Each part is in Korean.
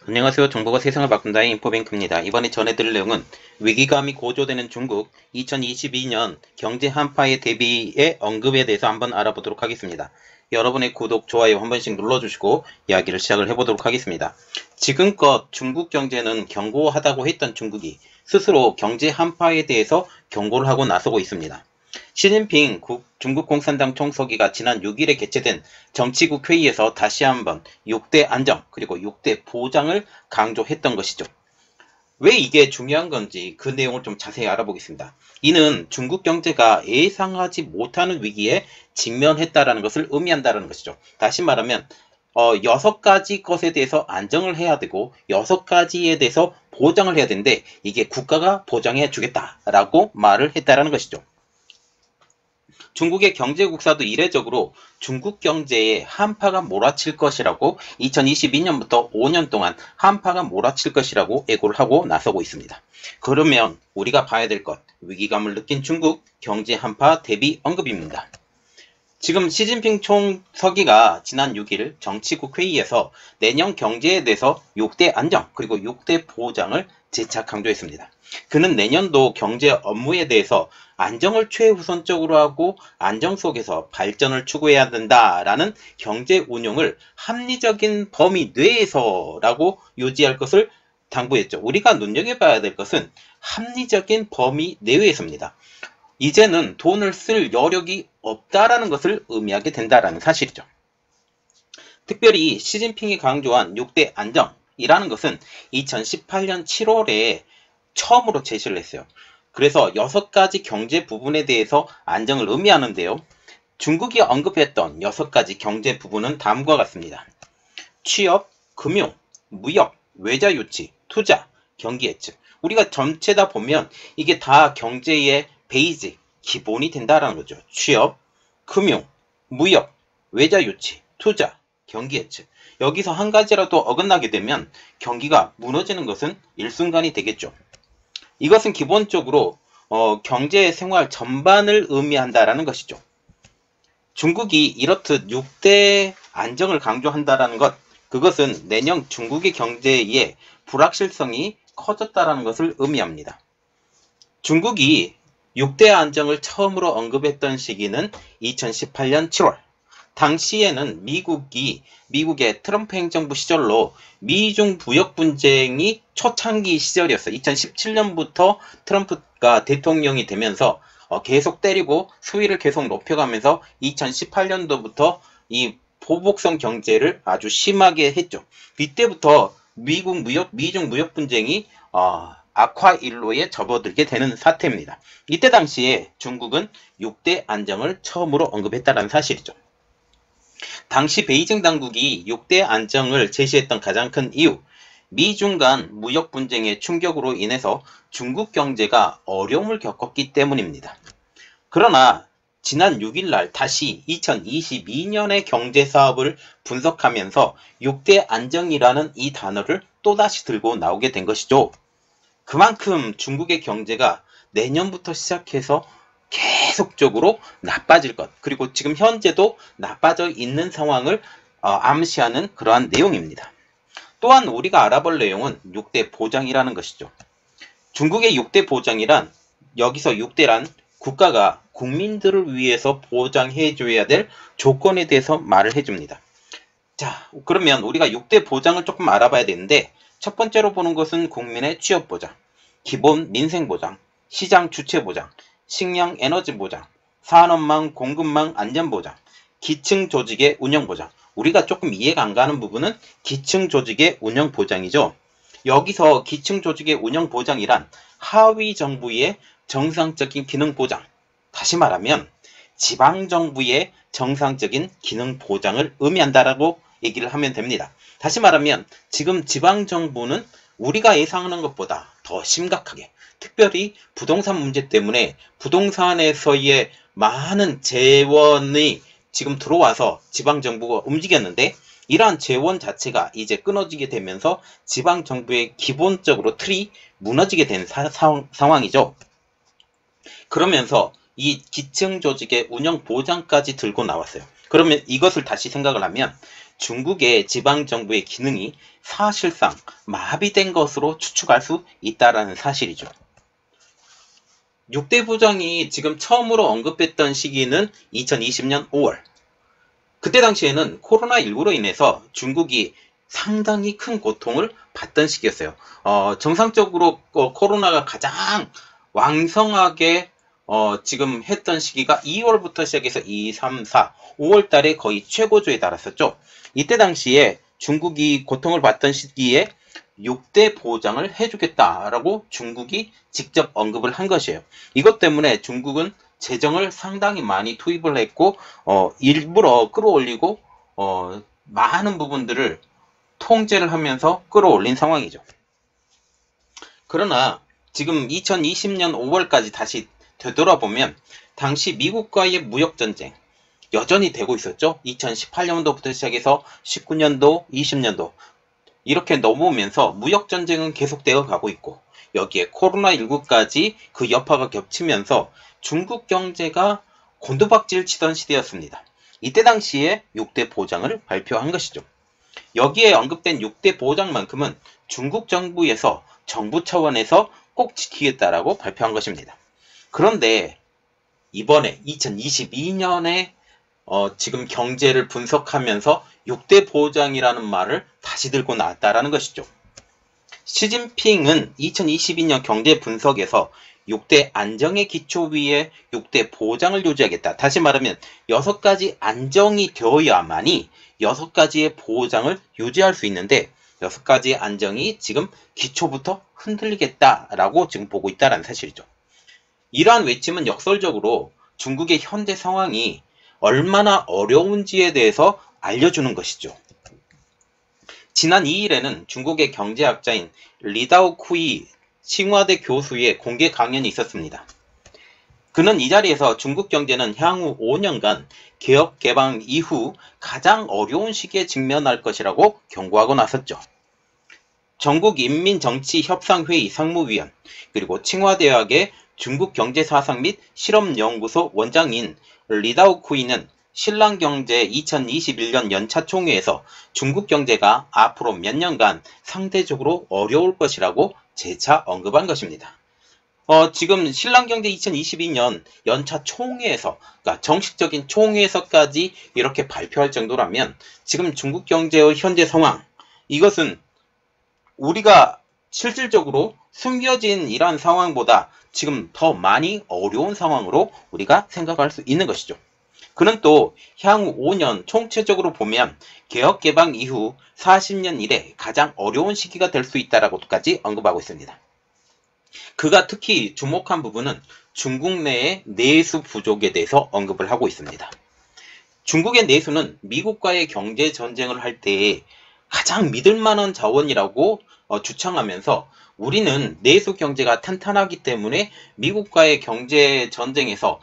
안녕하세요. 정보가 세상을 바꾼다의 인포뱅크입니다. 이번에 전해드릴 내용은 위기감이 고조되는 중국 2022년 경제 한파의 대비의 언급에 대해서 한번 알아보도록 하겠습니다. 여러분의 구독, 좋아요 한 번씩 눌러주시고 이야기를 시작을 해보도록 하겠습니다. 지금껏 중국 경제는 견고하다고 했던 중국이 스스로 경제 한파에 대해서 경고를 하고 나서고 있습니다. 시진핑 중국 공산당 총서기가 지난 6일에 개최된 정치국 회의에서 다시 한번 6대 안정 그리고 6대 보장을 강조했던 것이죠. 왜 이게 중요한 건지 그 내용을 좀 자세히 알아보겠습니다. 이는 중국 경제가 예상하지 못하는 위기에 직면했다라는 것을 의미한다는 것이죠. 다시 말하면 6가지 것에 대해서 안정을 해야 되고 6가지에 대해서 보장을 해야 되는데 이게 국가가 보장해 주겠다라고 말을 했다라는 것이죠. 중국의 경제국사도 이례적으로 중국 경제에 한파가 몰아칠 것이라고 2022년부터 5년 동안 한파가 몰아칠 것이라고 예고를 하고 나서고 있습니다. 그러면 우리가 봐야 될 것, 위기감을 느낀 중국 경제 한파 대비 언급입니다. 지금 시진핑 총서기가 지난 6일 정치국 회의에서 내년 경제에 대해서 6대 안정 그리고 6대 보장을 재차 강조했습니다. 그는 내년도 경제 업무에 대해서 안정을 최우선적으로 하고 안정 속에서 발전을 추구해야 된다라는 경제 운용을 합리적인 범위 내에서라고 유지할 것을 당부했죠. 우리가 눈여겨봐야 될 것은 합리적인 범위 내외에서입니다. 이제는 돈을 쓸 여력이 없다라는 것을 의미하게 된다라는 사실이죠. 특별히 시진핑이 강조한 6대 안정이라는 것은 2018년 7월에 처음으로 제시를 했어요. 그래서 6가지 경제 부분에 대해서 안정을 의미하는데요. 중국이 언급했던 6가지 경제 부분은 다음과 같습니다. 취업, 금융, 무역, 외자 유치, 투자, 경기 예측. 우리가 전체 다 보면 이게 다 경제의 베이직, 기본이 된다라는 거죠. 취업, 금융, 무역, 외자 유치, 투자, 경기 예측. 여기서 한 가지라도 어긋나게 되면 경기가 무너지는 것은 일순간이 되겠죠. 이것은 기본적으로 경제 생활 전반을 의미한다라는 것이죠. 중국이 이렇듯 6대 안정을 강조한다라는 것, 그것은 내년 중국의 경제의 불확실성이 커졌다라는 것을 의미합니다. 중국이 6대 안정을 처음으로 언급했던 시기는 2018년 7월. 당시에는 미국의 트럼프 행정부 시절로 미중 무역 분쟁이 초창기 시절이었어요. 2017년부터 트럼프가 대통령이 되면서 계속 때리고 수위를 계속 높여가면서 2018년도부터 이 보복성 경제를 아주 심하게 했죠. 이때부터 미중 무역 분쟁이 악화일로에 접어들게 되는 사태입니다. 이때 당시에 중국은 6대 안정을 처음으로 언급했다는 사실이죠. 당시 베이징 당국이 6대 안정을 제시했던 가장 큰 이유, 미중 간 무역 분쟁의 충격으로 인해서 중국 경제가 어려움을 겪었기 때문입니다. 그러나 지난 6일날 다시 2022년의 경제 사업을 분석하면서 6대 안정이라는 이 단어를 또다시 들고 나오게 된 것이죠. 그만큼 중국의 경제가 내년부터 시작해서 계속적으로 나빠질 것, 그리고 지금 현재도 나빠져 있는 상황을 암시하는 그러한 내용입니다. 또한 우리가 알아볼 내용은 6대 보장이라는 것이죠. 중국의 6대 보장이란, 여기서 6대란 국가가 국민들을 위해서 보장해줘야 될 조건에 대해서 말을 해줍니다. 자, 그러면 우리가 6대 보장을 조금 알아봐야 되는데, 첫 번째로 보는 것은 국민의 취업 보장, 기본 민생 보장, 시장 주체 보장, 식량 에너지 보장, 산업망 공급망 안전 보장, 기층 조직의 운영 보장. 우리가 조금 이해가 안 가는 부분은 기층 조직의 운영 보장이죠. 여기서 기층 조직의 운영 보장이란 하위 정부의 정상적인 기능 보장, 다시 말하면 지방 정부의 정상적인 기능 보장을 의미한다라고 얘기를 하면 됩니다. 다시 말하면 지금 지방 정부는 우리가 예상하는 것보다 더 심각하게, 특별히 부동산 문제 때문에 부동산에서의 많은 재원이 지금 들어와서 지방정부가 움직였는데, 이러한 재원 자체가 이제 끊어지게 되면서 지방정부의 기본적으로 틀이 무너지게 된 상황이죠. 그러면서 이 기층 조직의 운영 보장까지 들고 나왔어요. 그러면 이것을 다시 생각을 하면 중국의 지방정부의 기능이 사실상 마비된 것으로 추측할 수 있다는 사실이죠. 6대 보장이 지금 처음으로 언급했던 시기는 2020년 5월. 그때 당시에는 코로나19로 인해서 중국이 상당히 큰 고통을 받던 시기였어요. 정상적으로 코로나가 가장 왕성하게 지금 했던 시기가 2월부터 시작해서 2, 3, 4, 5월 달에 거의 최고조에 달았었죠. 이때 당시에 중국이 고통을 받던 시기에 6대 보장을 해주겠다라고 중국이 직접 언급을 한 것이에요. 이것 때문에 중국은 재정을 상당히 많이 투입을 했고 일부러 끌어올리고 많은 부분들을 통제를 하면서 끌어올린 상황이죠. 그러나 지금 2020년 5월까지 다시 되돌아보면 당시 미국과의 무역전쟁 여전히 되고 있었죠. 2018년도부터 시작해서 19년도, 20년도 이렇게 넘어오면서 무역전쟁은 계속되어 가고 있고 여기에 코로나19까지 그 여파가 겹치면서 중국 경제가 곤두박질 치던 시대였습니다. 이때 당시에 6대 보장을 발표한 것이죠. 여기에 언급된 6대 보장만큼은 중국 정부에서 정부 차원에서 꼭 지키겠다라고 발표한 것입니다. 그런데 이번에 2022년에 지금 경제를 분석하면서 6대 보장이라는 말을 다시 들고 나왔다라는 것이죠. 시진핑은 2022년 경제 분석에서 6대 안정의 기초 위에 6대 보장을 유지하겠다. 다시 말하면 6가지 안정이 되어야만이 6가지의 보장을 유지할 수 있는데 6가지의 안정이 지금 기초부터 흔들리겠다라고 지금 보고 있다는 사실이죠. 이러한 외침은 역설적으로 중국의 현재 상황이 얼마나 어려운지에 대해서 알려주는 것이죠. 지난 2일에는 중국의 경제학자인 리다오쿠이 칭화대 교수의 공개 강연이 있었습니다. 그는 이 자리에서 중국 경제는 향후 5년간 개혁 개방 이후 가장 어려운 시기에 직면할 것이라고 경고하고 나섰죠. 전국인민정치협상회의 상무위원 그리고 칭화대학의 중국경제사상 및 실험연구소 원장인 리다오쿠이는 신랑경제 2021년 연차 총회에서 중국 경제가 앞으로 몇 년간 상대적으로 어려울 것이라고 재차 언급한 것입니다. 지금 신랑경제 2022년 연차 총회에서, 그러니까 정식적인 총회에서까지 이렇게 발표할 정도라면 지금 중국 경제의 현재 상황, 이것은 우리가 실질적으로 숨겨진 이러한 상황보다 지금 더 많이 어려운 상황으로 우리가 생각할 수 있는 것이죠. 그는 또 향후 5년 총체적으로 보면 개혁 개방 이후 40년 이래 가장 어려운 시기가 될 수 있다라고까지 언급하고 있습니다. 그가 특히 주목한 부분은 중국 내의 내수 부족에 대해서 언급을 하고 있습니다. 중국의 내수는 미국과의 경제 전쟁을 할 때에 가장 믿을 만한 자원이라고 주창하면서 우리는 내수 경제가 탄탄하기 때문에 미국과의 경제 전쟁에서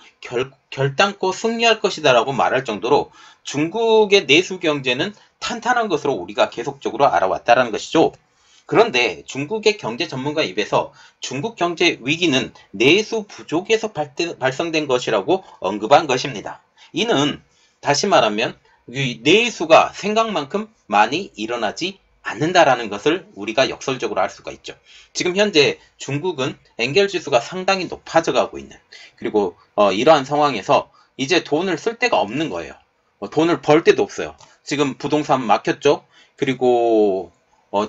결단코 승리할 것이다 라고 말할 정도로 중국의 내수 경제는 탄탄한 것으로 우리가 계속적으로 알아왔다는 것이죠. 그런데 중국의 경제 전문가 입에서 중국 경제 위기는 내수 부족에서 발생된 것이라고 언급한 것입니다. 이는 다시 말하면 내수가 생각만큼 많이 일어나지 않는다라는 것을 우리가 역설적으로 알 수가 있죠. 지금 현재 중국은 엔겔지수가 상당히 높아져 가고 있는, 그리고 이러한 상황에서 이제 돈을 쓸 데가 없는 거예요. 돈을 벌 데도 없어요. 지금 부동산 막혔죠. 그리고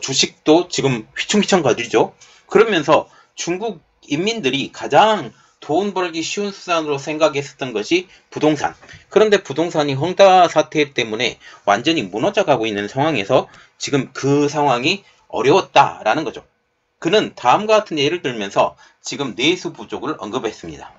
주식도 지금 휘청휘청 거리죠. 그러면서 중국 인민들이 가장 돈 벌기 쉬운 수단으로 생각했었던 것이 부동산. 그런데 부동산이 헝다 사태 때문에 완전히 무너져 가고 있는 상황에서 지금 그 상황이 어려웠다라는 거죠. 그는 다음과 같은 예를 들면서 지금 내수 부족을 언급했습니다.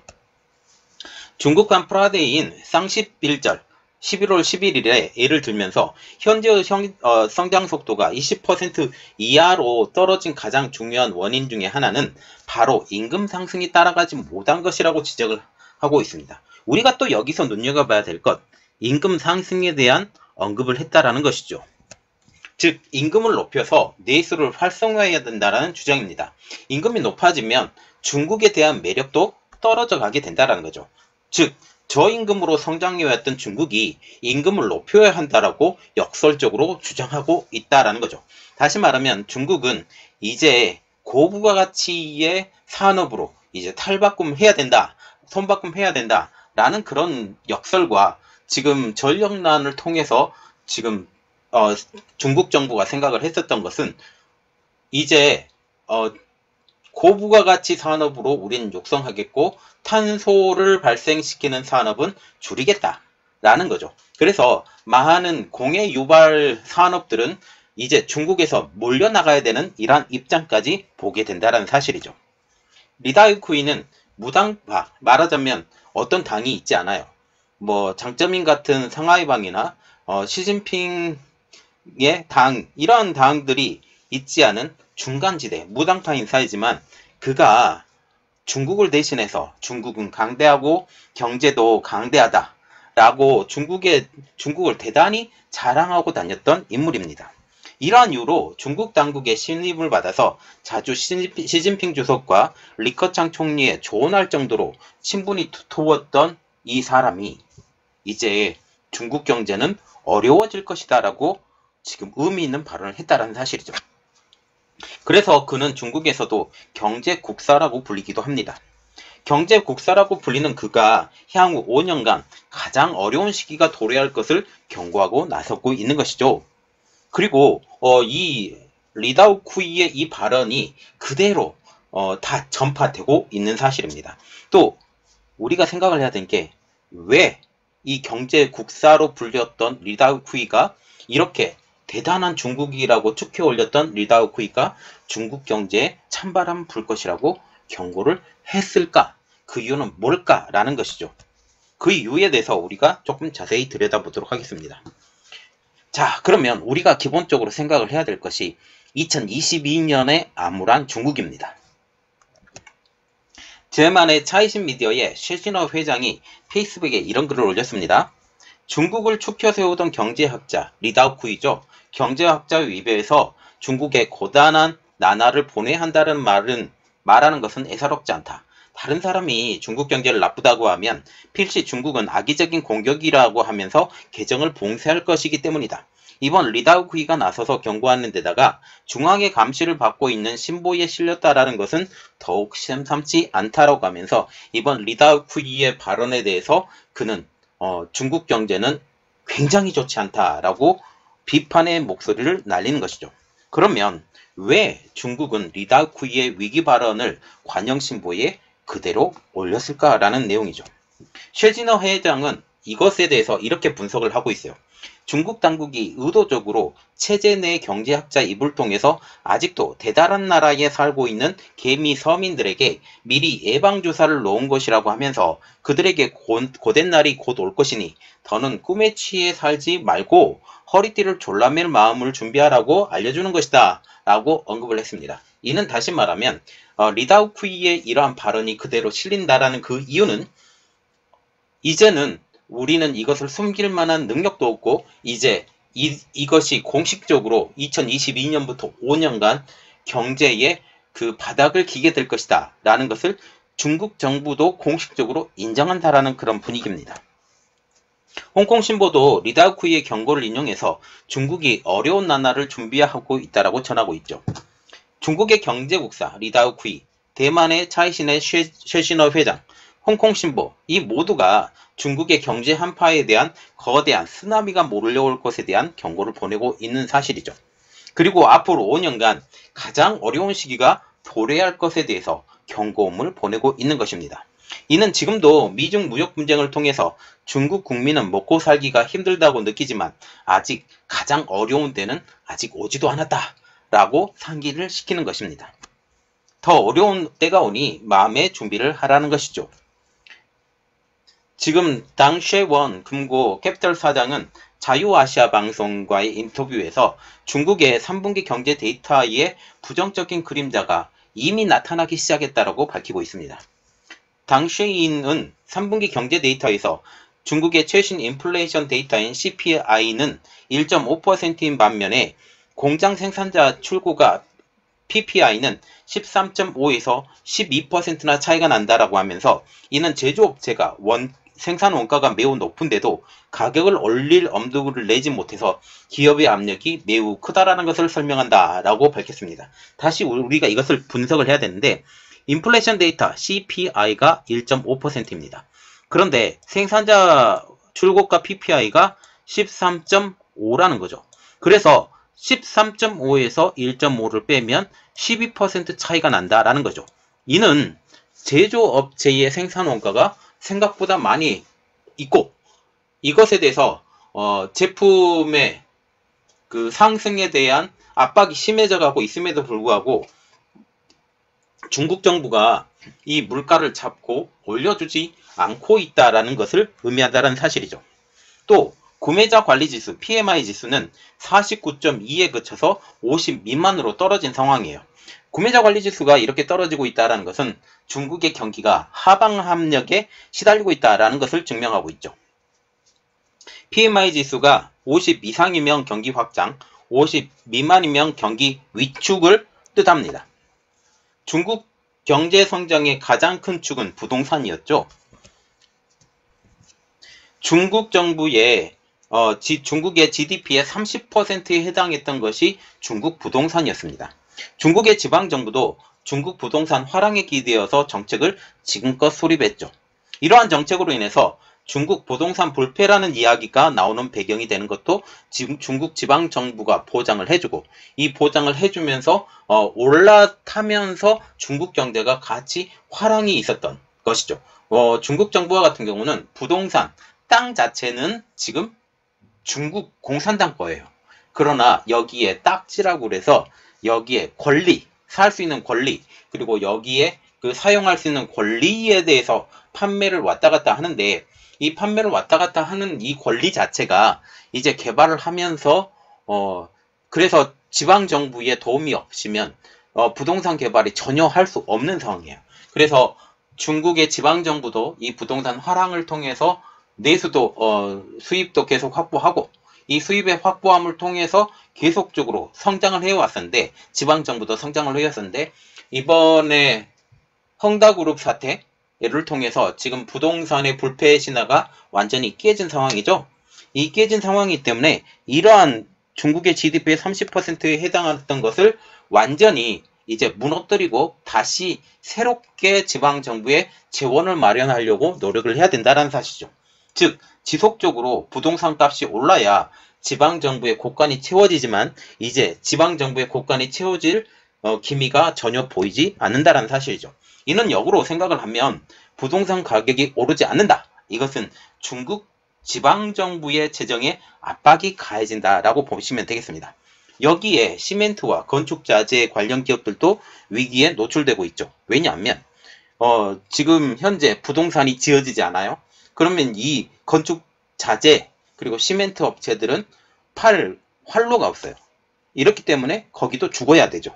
중국한 프라데이인 쌍십일절 11월 11일에 예를 들면서 현재의 성장 속도가 20% 이하로 떨어진 가장 중요한 원인 중에 하나는 바로 임금 상승이 따라가지 못한 것이라고 지적을 하고 있습니다. 우리가 또 여기서 눈여겨봐야 될 것, 임금 상승에 대한 언급을 했다라는 것이죠. 즉 임금을 높여서 내수를 활성화해야 된다는 주장입니다. 임금이 높아지면 중국에 대한 매력도 떨어져 가게 된다는 거죠. 즉 저임금으로 성장해왔던 중국이 임금을 높여야 한다라고 역설적으로 주장하고 있다라는 거죠. 다시 말하면 중국은 이제 고부가 가치의 산업으로 이제 탈바꿈해야 된다, 손바꿈해야 된다라는 그런 역설과 지금 전력난을 통해서 지금 중국 정부가 생각을 했었던 것은 이제 고부가가치 산업으로 우리는 육성하겠고 탄소를 발생시키는 산업은 줄이겠다라는 거죠. 그래서 많은 공해 유발 산업들은 이제 중국에서 몰려나가야 되는 이러한 입장까지 보게 된다는 사실이죠. 리다이쿠이는 무당파, 말하자면 어떤 당이 있지 않아요. 뭐 장쩌민 같은 상하이방이나 시진핑의 당, 이러한 당들이 있지 않은 중간지대, 무당파 인사이지만 그가 중국을 대신해서 중국은 강대하고 경제도 강대하다라고 중국을 대단히 자랑하고 다녔던 인물입니다. 이러한 이유로 중국 당국의 신임을 받아서 자주 시진핑 주석과 리커창 총리의 조언할 정도로 친분이 두터웠던 이 사람이 이제 중국 경제는 어려워질 것이다 라고 지금 의미 있는 발언을 했다는 사실이죠. 그래서 그는 중국에서도 경제국사라고 불리기도 합니다. 경제국사라고 불리는 그가 향후 5년간 가장 어려운 시기가 도래할 것을 경고하고 나서고 있는 것이죠. 그리고 이 리다오쿠이의 이 발언이 그대로 다 전파되고 있는 사실입니다. 또 우리가 생각을 해야 되는 게 왜 이 경제국사로 불렸던 리다오쿠이가 이렇게 대단한 중국이라고 축해 올렸던 리다오쿠이가 중국 경제에 찬바람 불 것이라고 경고를 했을까? 그 이유는 뭘까라는 것이죠. 그 이유에 대해서 우리가 조금 자세히 들여다보도록 하겠습니다. 자, 그러면 우리가 기본적으로 생각을 해야 될 것이 2022년의 암울한 중국입니다. 제만의 차이신 미디어의 셰신허 회장이 페이스북에 이런 글을 올렸습니다. 중국을 추켜 세우던 경제학자 리다오쿠이죠. 경제학자에 비해서 중국의 고단한 나날을 보내야 한다는 말하는 것은 애사롭지 않다. 다른 사람이 중국 경제를 나쁘다고 하면 필시 중국은 악의적인 공격이라고 하면서 개정을 봉쇄할 것이기 때문이다. 이번 리다오쿠이가 나서서 경고하는 데다가 중앙의 감시를 받고 있는 신보에 실렸다라는 것은 더욱 심삼치 않다라고 하면서 이번 리다오쿠이의 발언에 대해서 그는 중국 경제는 굉장히 좋지 않다라고 비판의 목소리를 날리는 것이죠. 그러면 왜 중국은 리다오쿠이의 위기 발언을 관영신보에 그대로 올렸을까라는 내용이죠. 셰진허 회장은 이것에 대해서 이렇게 분석을 하고 있어요. 중국 당국이 의도적으로 체제 내 경제학자 입을 통해서 아직도 대단한 나라에 살고 있는 개미 서민들에게 미리 예방주사를 놓은 것이라고 하면서 그들에게 고된 날이 곧 올 것이니 더는 꿈에 취해 살지 말고 허리띠를 졸라맬 마음을 준비하라고 알려주는 것이다 라고 언급을 했습니다. 이는 다시 말하면 리다오쿠이의 이러한 발언이 그대로 실린다라는 그 이유는 이제는 우리는 이것을 숨길 만한 능력도 없고 이제 이것이 공식적으로 2022년부터 5년간 경제의 그 바닥을 기게 될 것이다 라는 것을 중국 정부도 공식적으로 인정한다라는 그런 분위기입니다. 홍콩 신보도 리다오쿠이의 경고를 인용해서 중국이 어려운 나날을 준비하고 있다라고 전하고 있죠. 중국의 경제국사 리다오쿠이, 대만의 차이신의 셰신허 회장, 홍콩 신보 이 모두가 중국의 경제 한파에 대한 거대한 쓰나미가 몰려올 것에 대한 경고를 보내고 있는 사실이죠. 그리고 앞으로 5년간 가장 어려운 시기가 도래할 것에 대해서 경고음을 보내고 있는 것입니다. 이는 지금도 미중 무역 분쟁을 통해서 중국 국민은 먹고 살기가 힘들다고 느끼지만 아직 가장 어려운 때는 아직 오지도 않았다 라고 상기를 시키는 것입니다. 더 어려운 때가 오니 마음의 준비를 하라는 것이죠. 지금 당쉐원 금고 캐피털 사장은 자유아시아 방송과의 인터뷰에서 중국의 3분기 경제 데이터의 부정적인 그림자가 이미 나타나기 시작했다고 밝히고 있습니다. 당쉐인은 3분기 경제 데이터에서 중국의 최신 인플레이션 데이터인 CPI는 1.5%인 반면에 공장 생산자 출고가 PPI는 13.5에서 12%나 차이가 난다라고 하면서 이는 제조업체가 생산 원가가 매우 높은데도 가격을 올릴 엄두를 내지 못해서 기업의 압력이 매우 크다라는 것을 설명한다라고 밝혔습니다. 다시 우리가 이것을 분석을 해야 되는데 인플레이션 데이터 CPI가 1.5%입니다. 그런데 생산자 출고가 PPI가 13.5라는 거죠. 그래서 13.5에서 1.5를 빼면 12% 차이가 난다라는 거죠. 이는 제조업체의 생산 원가가 생각보다 많이 있고 이것에 대해서 제품의 그 상승에 대한 압박이 심해져 가고 있음에도 불구하고 중국 정부가 이 물가를 잡고 올려주지 않고 있다라는 것을 의미한다는 사실이죠. 또 구매자 관리 지수 PMI 지수는 49.2에 그쳐서 50 미만으로 떨어진 상황이에요. 구매자 관리 지수가 이렇게 떨어지고 있다는 것은 중국의 경기가 하방 압력에 시달리고 있다는 것을 증명하고 있죠. PMI 지수가 50 이상이면 경기 확장, 50 미만이면 경기 위축을 뜻합니다. 중국 경제 성장의 가장 큰 축은 부동산이었죠. 중국 정부의 중국의 GDP의 30%에 해당했던 것이 중국 부동산이었습니다. 중국의 지방정부도 중국 부동산 화랑에 기대어서 정책을 지금껏 수립했죠. 이러한 정책으로 인해서 중국 부동산 불패라는 이야기가 나오는 배경이 되는 것도 지금 중국 지방정부가 보장을 해주고 이 보장을 해주면서 올라타면서 중국 경제가 같이 화랑이 있었던 것이죠. 중국 정부와 같은 경우는 부동산, 땅 자체는 지금 중국 공산당 거예요. 그러나 여기에 딱지라고 그래서 여기에 권리, 살 수 있는 권리, 그리고 여기에 그 사용할 수 있는 권리에 대해서 판매를 왔다 갔다 하는데 이 판매를 왔다 갔다 하는 이 권리 자체가 이제 개발을 하면서 그래서 지방정부의 도움이 없으면 부동산 개발이 전혀 할 수 없는 상황이에요. 그래서 중국의 지방정부도 이 부동산 화랑을 통해서 내수도 수입도 계속 확보하고 이 수입의 확보함을 통해서 계속적으로 성장을 해왔었는데 지방정부도 성장을 해왔었는데 이번에 헝다그룹 사태를 통해서 지금 부동산의 불패 신화가 완전히 깨진 상황이죠. 이 깨진 상황이기 때문에 이러한 중국의 GDP의 30%에 해당했던 것을 완전히 이제 무너뜨리고 다시 새롭게 지방정부에 재원을 마련하려고 노력을 해야 된다는 사실이죠. 즉 지속적으로 부동산 값이 올라야 지방정부의 곳간이 채워지지만 이제 지방정부의 곳간이 채워질 기미가 전혀 보이지 않는다는 사실이죠. 이는 역으로 생각을 하면 부동산 가격이 오르지 않는다. 이것은 중국 지방정부의 재정에 압박이 가해진다라고 보시면 되겠습니다. 여기에 시멘트와 건축자재 관련 기업들도 위기에 노출되고 있죠. 왜냐하면 지금 현재 부동산이 지어지지 않아요. 그러면 이 건축자재 그리고 시멘트 업체들은 팔 활로가 없어요. 이렇기 때문에 거기도 죽어야 되죠.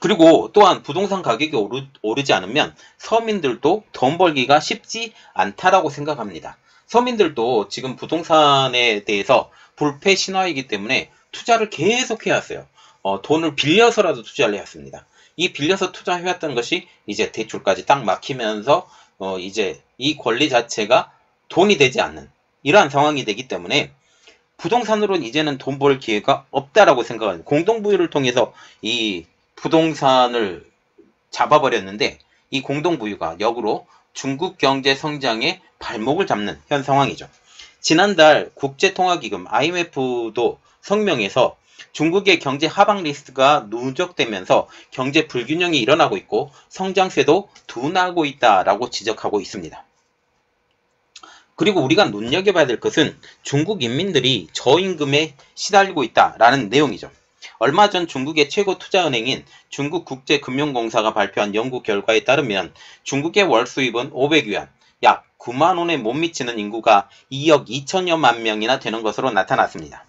그리고 또한 부동산 가격이 오르지 않으면 서민들도 돈 벌기가 쉽지 않다라고 생각합니다. 서민들도 지금 부동산에 대해서 불패 신화이기 때문에 투자를 계속 해왔어요. 돈을 빌려서라도 투자를 해왔습니다. 이 빌려서 투자해왔던 것이 이제 대출까지 딱 막히면서 이제 이 권리 자체가 돈이 되지 않는 이러한 상황이 되기 때문에 부동산으로는 이제는 돈 벌 기회가 없다라고 생각합니다. 공동부유를 통해서 이 부동산을 잡아버렸는데 이 공동부유가 역으로 중국 경제 성장의 발목을 잡는 현 상황이죠. 지난달 국제통화기금 IMF도 성명에서 중국의 경제 하방 리스크가 누적되면서 경제 불균형이 일어나고 있고 성장세도 둔하고 있다라고 지적하고 있습니다. 그리고 우리가 눈여겨봐야 될 것은 중국 인민들이 저임금에 시달리고 있다라는 내용이죠. 얼마 전 중국의 최고 투자은행인 중국국제금융공사가 발표한 연구 결과에 따르면 중국의 월 수입은 500위안, 약 9만 원에 못 미치는 인구가 2억 2천여만 명이나 되는 것으로 나타났습니다.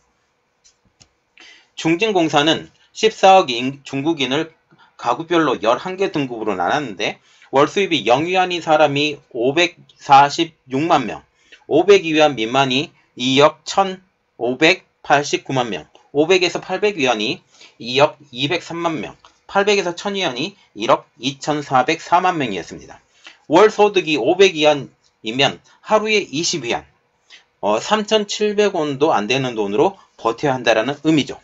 중진공사는 14억 중국인을 가구별로 11개 등급으로 나눴는데 월 수입이 0위안인 사람이 546만 명, 500위안 미만이 2억 1,589만 명, 500에서 800위안이 2억 203만 명, 800에서 1000위안이 1억 2404만 명이었습니다. 월 소득이 500위안이면 하루에 20위안, 3,700원도 안 되는 돈으로 버텨야 한다라는 의미죠.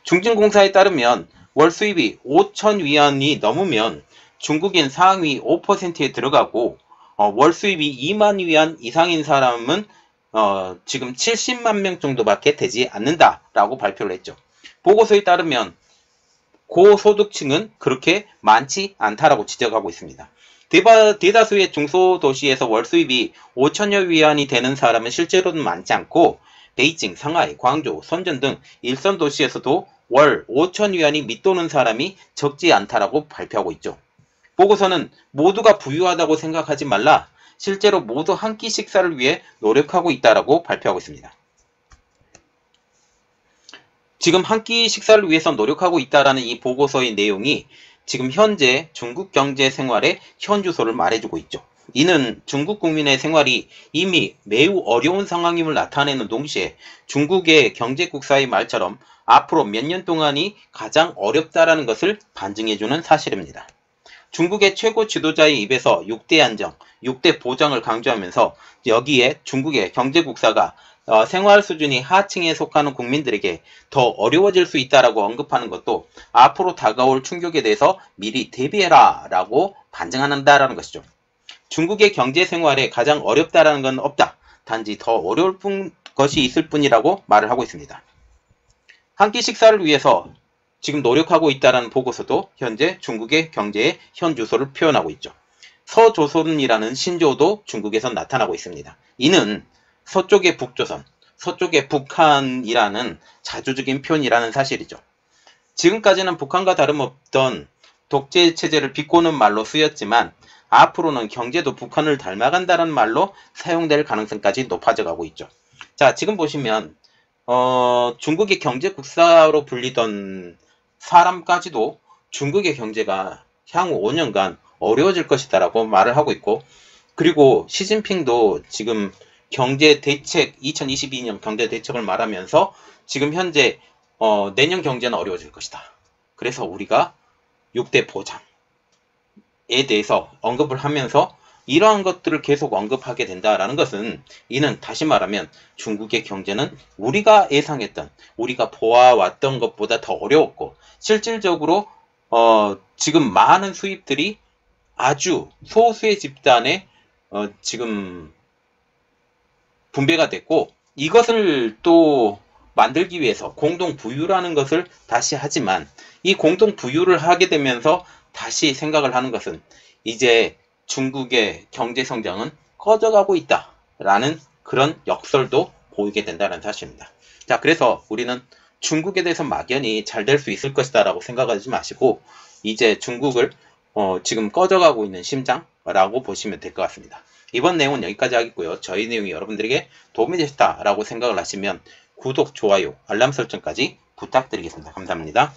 중진공사에 따르면 월 수입이 5,000위안이 넘으면 중국인 상위 5%에 들어가고 월 수입이 2만 위안 이상인 사람은 지금 70만 명 정도밖에 되지 않는다라고 발표를 했죠. 보고서에 따르면 고소득층은 그렇게 많지 않다라고 지적하고 있습니다. 대다수의 중소도시에서 월 수입이 5천여 위안이 되는 사람은 실제로는 많지 않고 베이징, 상하이, 광저우, 선전 등 일선 도시에서도 월 5천 위안이 밑도는 사람이 적지 않다라고 발표하고 있죠. 보고서는 모두가 부유하다고 생각하지 말라. 실제로 모두 한 끼 식사를 위해 노력하고 있다라고 발표하고 있습니다. 지금 한 끼 식사를 위해서 노력하고 있다라는 이 보고서의 내용이 지금 현재 중국 경제 생활의 현주소를 말해주고 있죠. 이는 중국 국민의 생활이 이미 매우 어려운 상황임을 나타내는 동시에 중국의 경제 국사의 말처럼 앞으로 몇 년 동안이 가장 어렵다라는 것을 반증해주는 사실입니다. 중국의 최고 지도자의 입에서 6대 안정, 6대 보장을 강조하면서 여기에 중국의 경제 국사가 생활 수준이 하층에 속하는 국민들에게 더 어려워질 수 있다라고 언급하는 것도 앞으로 다가올 충격에 대해서 미리 대비해라 라고 반증한다라는 것이죠. 중국의 경제 생활에 가장 어렵다라는 건 없다. 단지 더 어려울 것이 있을 뿐이라고 말을 하고 있습니다. 한 끼 식사를 위해서 지금 노력하고 있다는 보고서도 현재 중국의 경제의 현주소를 표현하고 있죠. 서조선이라는 신조어도 중국에서 나타나고 있습니다. 이는 서쪽의 북조선, 서쪽의 북한이라는 자조적인 표현이라는 사실이죠. 지금까지는 북한과 다름없던 독재 체제를 비꼬는 말로 쓰였지만 앞으로는 경제도 북한을 닮아간다는 말로 사용될 가능성까지 높아져 가고 있죠. 자, 지금 보시면 중국의 경제 국사로 불리던 사람까지도 중국의 경제가 향후 5년간 어려워질 것이다라고 말을 하고 있고, 그리고 시진핑도 지금 경제 대책 2022년 경제 대책을 말하면서 지금 현재 내년 경제는 어려워질 것이다. 그래서 우리가 6대 보장에 대해서 언급을 하면서 이러한 것들을 계속 언급하게 된다라는 것은 이는 다시 말하면 중국의 경제는 우리가 예상했던, 우리가 보아왔던 것보다 더 어려웠고 실질적으로 지금 많은 수입들이 아주 소수의 집단에 지금 분배가 됐고, 이것을 또 만들기 위해서 공동부유라는 것을 다시 하지만 이 공동부유를 하게 되면서 다시 생각을 하는 것은 이제 중국의 경제 성장은 꺼져가고 있다라는 그런 역설도 보이게 된다는 사실입니다. 자, 그래서 우리는 중국에 대해서 막연히 잘 될 수 있을 것이다 라고 생각하지 마시고 이제 중국을 지금 꺼져가고 있는 심장라고 보시면 될 것 같습니다. 이번 내용은 여기까지 하겠고요. 저희 내용이 여러분들에게 도움이 되셨다라고 생각을 하시면 구독, 좋아요, 알람 설정까지 부탁드리겠습니다. 감사합니다.